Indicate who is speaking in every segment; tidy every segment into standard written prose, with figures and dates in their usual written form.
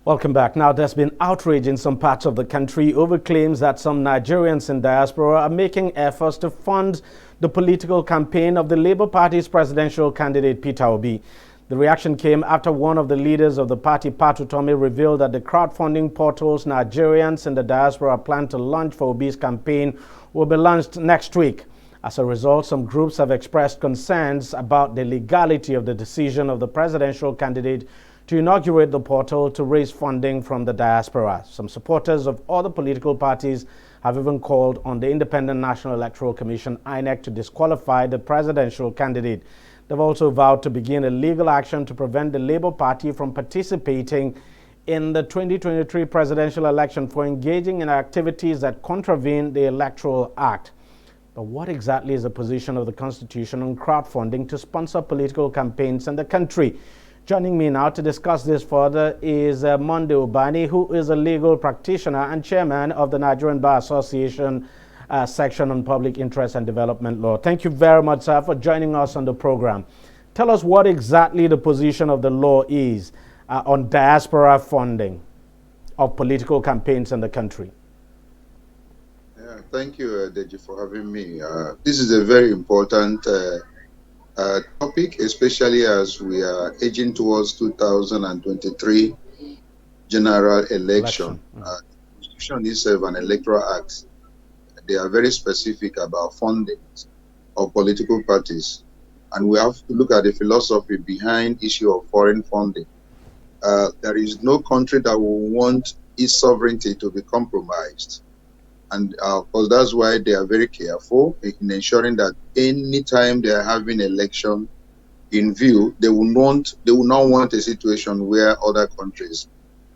Speaker 1: Welcome back. Now, there's been outrage in some parts of the country over claims that some Nigerians in diaspora are making efforts to fund the political campaign of the Labour Party's presidential candidate, Peter Obi. The reaction came after one of the leaders of the party, Patu Tommy, revealed that the crowdfunding portals Nigerians in the diaspora plan to launch for Obi's campaign will be launched next week. As a result, some groups have expressed concerns about the legality of the decision of the presidential candidate to inaugurate the portal to raise funding from the diaspora. Some supporters of other political parties have even called on the Independent National Electoral Commission, INEC, to disqualify the presidential candidate. They've also vowed to begin a legal action to prevent the Labour Party from participating in the 2023 presidential election for engaging in activities that contravene the Electoral Act. But what exactly is the position of the Constitution on crowdfunding to sponsor political campaigns in the country? Joining me now to discuss this further is Monday Ubani, who is a legal practitioner and chairman of the Nigerian Bar Association section on public interest and development law. Thank you very much, sir, for joining us on the program. Tell us what exactly the position of the law is on diaspora funding of political campaigns in the country.
Speaker 2: Yeah, thank you, Deji, for having me. This is a very important topic, especially as we are edging towards 2023 general election. The Constitution itself and Electoral Act, they are very specific about funding of political parties, and we have to look at the philosophy behind issue of foreign funding. There is no country that will want its sovereignty to be compromised. And of course, that's why they are very careful in ensuring that anytime they are having election in view, they will not want a situation where other countries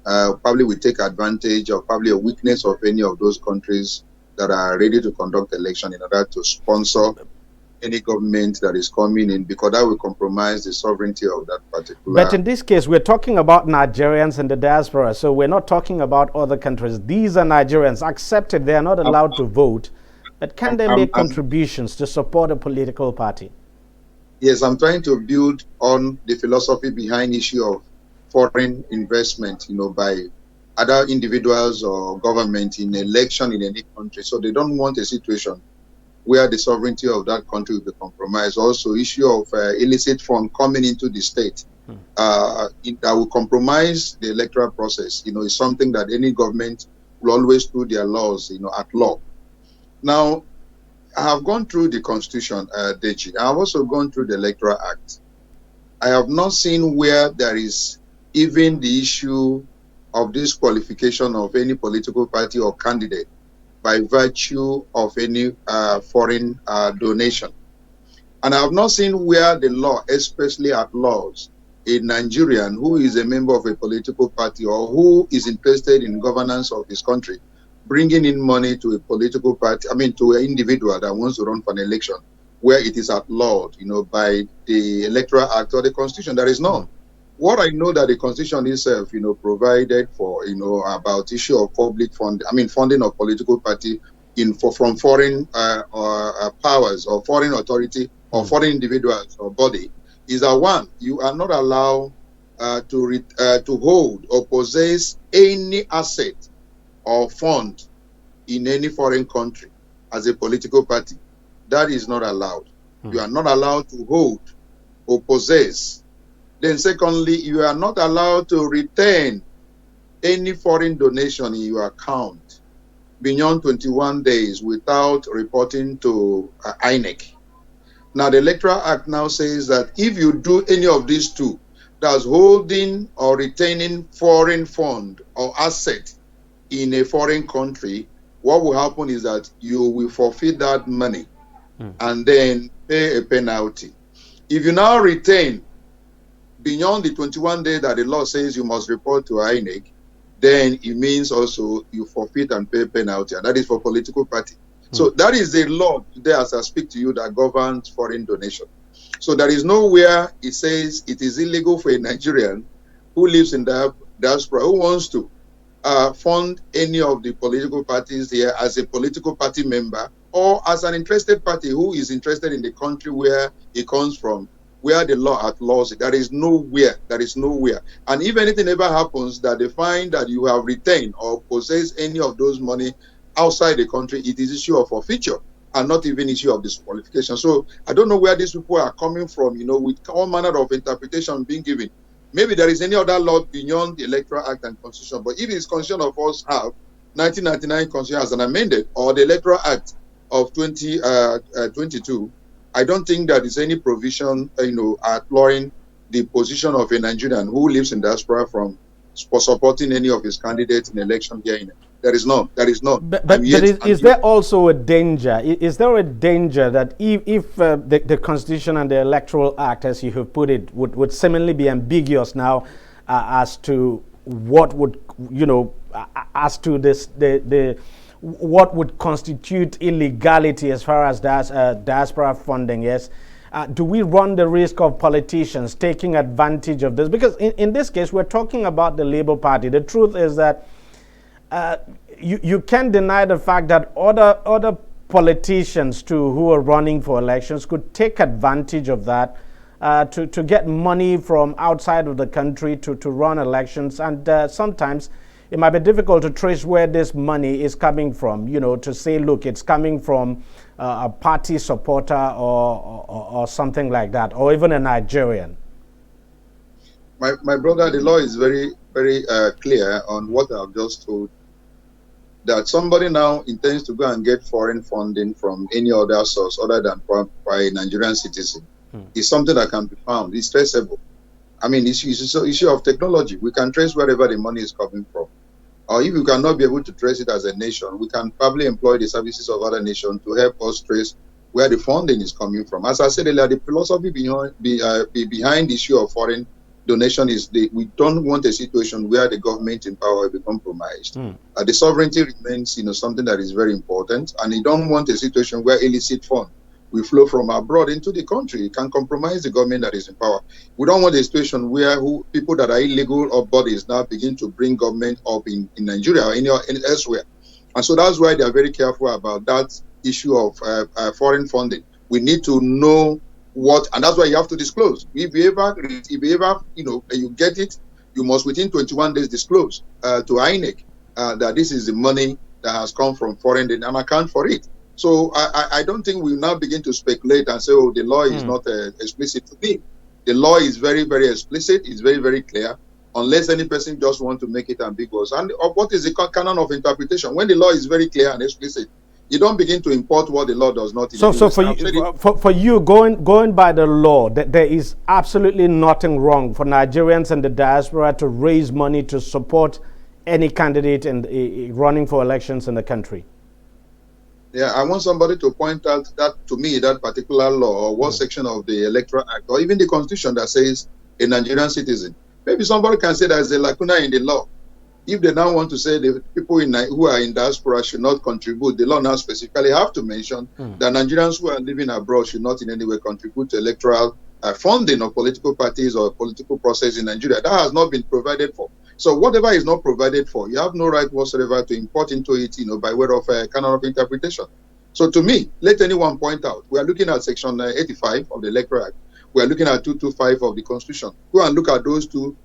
Speaker 2: probably will take advantage of probably a weakness of any of those countries that are ready to conduct election in order to sponsor any government that is coming in, because that will compromise the sovereignty of that particular.
Speaker 1: But in this case, we're talking about Nigerians in the diaspora, so we're not talking about other countries. These are Nigerians accepted. They are not allowed to vote, but can they make contributions to support a political party?
Speaker 2: Yes, I'm trying to build on the philosophy behind issue of foreign investment, by other individuals or government in election in any country. So they don't want a situation where the sovereignty of that country will be compromised. Also, issue of illicit fund coming into the state that will compromise the electoral process, is something that any government will always do their laws, at law. Now, I have gone through the Constitution, Deji. I have also gone through the Electoral Act. I have not seen where there is even the issue of disqualification of any political party or candidate by virtue of any foreign donation. And I have not seen where the law, especially at laws, a Nigerian who is a member of a political party or who is interested in governance of his country, bringing in money to a political party, to an individual that wants to run for an election, where it is outlawed, by the Electoral Act or the Constitution. There is none. What I know that the Constitution itself, provided for, about issue of public fund, funding of political party from foreign powers or foreign authority or foreign individuals or body, is that one, you are not allowed to hold or possess any asset or fund in any foreign country as a political party. That is not allowed. You are not allowed to hold or possess. Then secondly, you are not allowed to retain any foreign donation in your account beyond 21 days without reporting to INEC. Now, the Electoral Act now says that if you do any of these two, that's holding or retaining foreign fund or asset in a foreign country, what will happen is that you will forfeit that money and then pay a penalty. If you now retain beyond the 21 days that the law says you must report to INEC, then it means also you forfeit and pay penalty, and that is for political party. So that is the law today as I speak to you that governs foreign donation. So there is nowhere it says it is illegal for a Nigerian who lives in the diaspora who wants to fund any of the political parties here as a political party member or as an interested party who is interested in the country where he comes from, where the law outlaws it. There is nowhere. There is nowhere. And if anything ever happens that they find that you have retained or possess any of those money outside the country, it is issue of forfeiture and not even issue of disqualification. So I don't know where these people are coming from, with all manner of interpretation being given. Maybe there is any other law beyond the Electoral Act and Constitution, but if it's Constitution of us have 1999 Constitution as an amended or the Electoral Act of 2022, I don't think that is any provision, outlawing the position of a Nigerian who lives in diaspora from supporting any of his candidates in election here. There is none. There is none.
Speaker 1: But is there also a danger? Is there a danger that if the Constitution and the Electoral Act, as you have put it, would seemingly be ambiguous now as to what would, as to this what would constitute illegality as far as diaspora funding is? Do we run the risk of politicians taking advantage of this? Because in this case, we're talking about the Labour Party. The truth is that you can't deny the fact that other politicians too who are running for elections could take advantage of that to get money from outside of the country to run elections. And sometimes it might be difficult to trace where this money is coming from, to say, look, it's coming from a party supporter or something like that, or even a Nigerian.
Speaker 2: My brother, the law is very, very clear on what I've just told, that somebody now intends to go and get foreign funding from any other source other than by a Nigerian citizen. It's something that can be found. It's traceable. I mean, it's an issue of technology. We can trace wherever the money is coming from. Or if we cannot be able to trace it as a nation, we can probably employ the services of other nations to help us trace where the funding is coming from. As I said earlier, the philosophy behind the issue of foreign donation is we don't want a situation where the government in power will be compromised. The sovereignty remains, something that is very important, and you don't want a situation where illicit funds will flow from abroad into the country. It can compromise the government that is in power. We don't want a situation where people that are illegal or bodies now begin to bring government up in Nigeria or elsewhere. And so that's why they are very careful about that issue of foreign funding. We need to know and that's why you have to disclose. If you ever, you get it, you must within 21 days disclose to INEC that this is the money that has come from foreign and account for it. So I don't think we now begin to speculate and say, oh, the law is not explicit. To me, the law is very, very explicit. It's very, very clear, unless any person just want to make it ambiguous. And what is the canon of interpretation? When the law is very clear and explicit, you don't begin to import what the law does not.
Speaker 1: So for you, going by the law, there is absolutely nothing wrong for Nigerians and the diaspora to raise money to support any candidate in running for elections in the country.
Speaker 2: Yeah, I want somebody to point out that particular law or what section of the Electoral Act or even the Constitution that says a Nigerian citizen. Maybe somebody can say there's a lacuna in the law. If they now want to say the people who are in diaspora should not contribute, the law now specifically have to mention that Nigerians who are living abroad should not in any way contribute to electoral funding of political parties or political process in Nigeria. That has not been provided for. So whatever is not provided for, you have no right whatsoever to import into it, by way of a canon of interpretation. So to me, let anyone point out, we are looking at Section 85 of the Electoral Act. We are looking at 225 of the Constitution. Go and look at those two,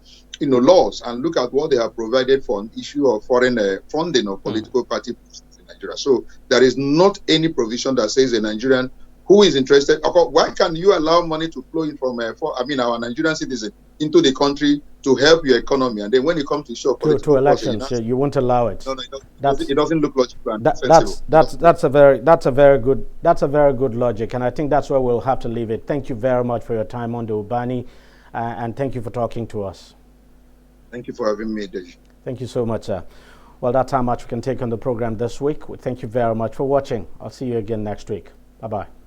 Speaker 2: laws and look at what they have provided for an issue of foreign funding of political parties in Nigeria. So there is not any provision that says a Nigerian who is interested. Why can you allow money to flow in from our Nigerian citizen into the country to help your economy, and then when it comes to show
Speaker 1: to elections, you won't allow it?
Speaker 2: No, it doesn't look logical.
Speaker 1: That's a very good logic, and I think that's where we'll have to leave it. Thank you very much for your time on the Ubani, and thank you for talking to us.
Speaker 2: Thank you for having me, Dej.
Speaker 1: Thank you so much, sir. Well, that's how much we can take on the program this week. Thank you very much for watching. I'll see you again next week. Bye-bye.